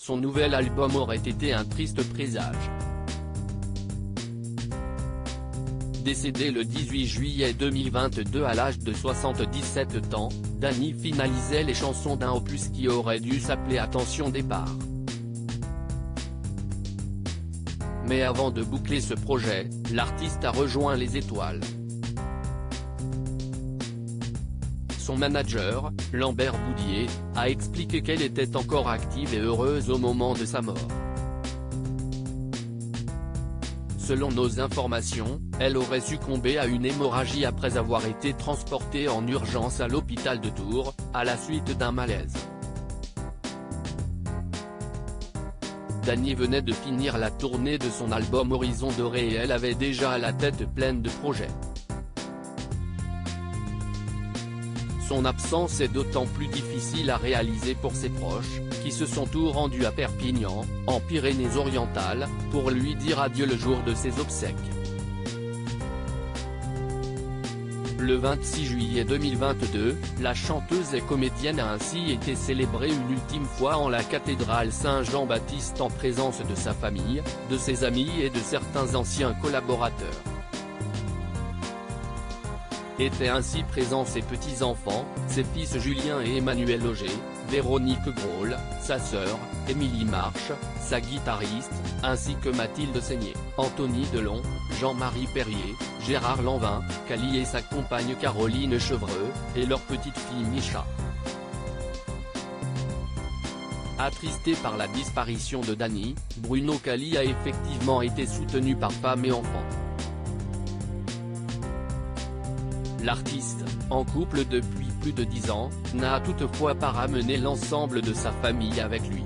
son nouvel album aurait été un triste présage. Décédé le 18 juillet 2022 à l'âge de 77 ans, Dany finalisait les chansons d'un opus qui aurait dû s'appeler Attention départ. Mais avant de boucler ce projet, l'artiste a rejoint les étoiles. Son manager, Lambert Boudier, a expliqué qu'elle était encore active et heureuse au moment de sa mort. Selon nos informations, elle aurait succombé à une hémorragie après avoir été transportée en urgence à l'hôpital de Tours, à la suite d'un malaise. Dany venait de finir la tournée de son album Horizon Doré et elle avait déjà la tête pleine de projets. Son absence est d'autant plus difficile à réaliser pour ses proches, qui se sont tous rendus à Perpignan, en Pyrénées-Orientales, pour lui dire adieu le jour de ses obsèques. Le 26 juillet 2022, la chanteuse et comédienne a ainsi été célébrée une ultime fois en la cathédrale Saint-Jean-Baptiste en présence de sa famille, de ses amis et de certains anciens collaborateurs. Étaient ainsi présents ses petits-enfants, ses fils Julien et Emmanuel Auger, Véronique Grohl, sa sœur, Émilie Marche, sa guitariste, ainsi que Mathilde Seigné, Anthony Delon, Jean-Marie Perrier, Gérard Lanvin, Kali et sa compagne Caroline Chevreux, et leur petite-fille Micha. Attristé par la disparition de Dany, Bruno Kali a effectivement été soutenu par femmes et enfants. L'artiste, en couple depuis plus de 10 ans, n'a toutefois pas ramené l'ensemble de sa famille avec lui.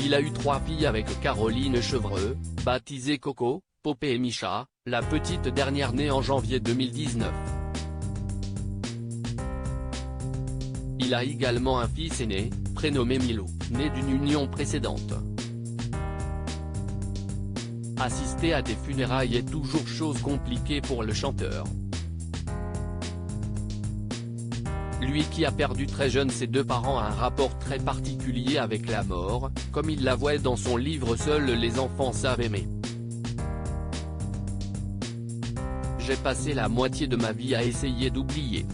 Il a eu 3 filles avec Caroline Chevreux, baptisée Coco, Popé et Micha, la petite dernière née en janvier 2019. Il a également un fils aîné, prénommé Milo, né d'une union précédente. Assister à des funérailles est toujours chose compliquée pour le chanteur. Lui qui a perdu très jeune ses 2 parents a un rapport très particulier avec la mort, comme il l'avouait dans son livre Seuls les enfants savent aimer. J'ai passé la moitié de ma vie à essayer d'oublier.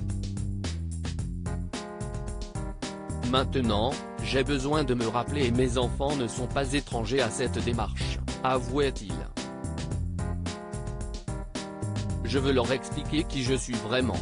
Maintenant, j'ai besoin de me rappeler et mes enfants ne sont pas étrangers à cette démarche, avouait-il. Je veux leur expliquer qui je suis vraiment.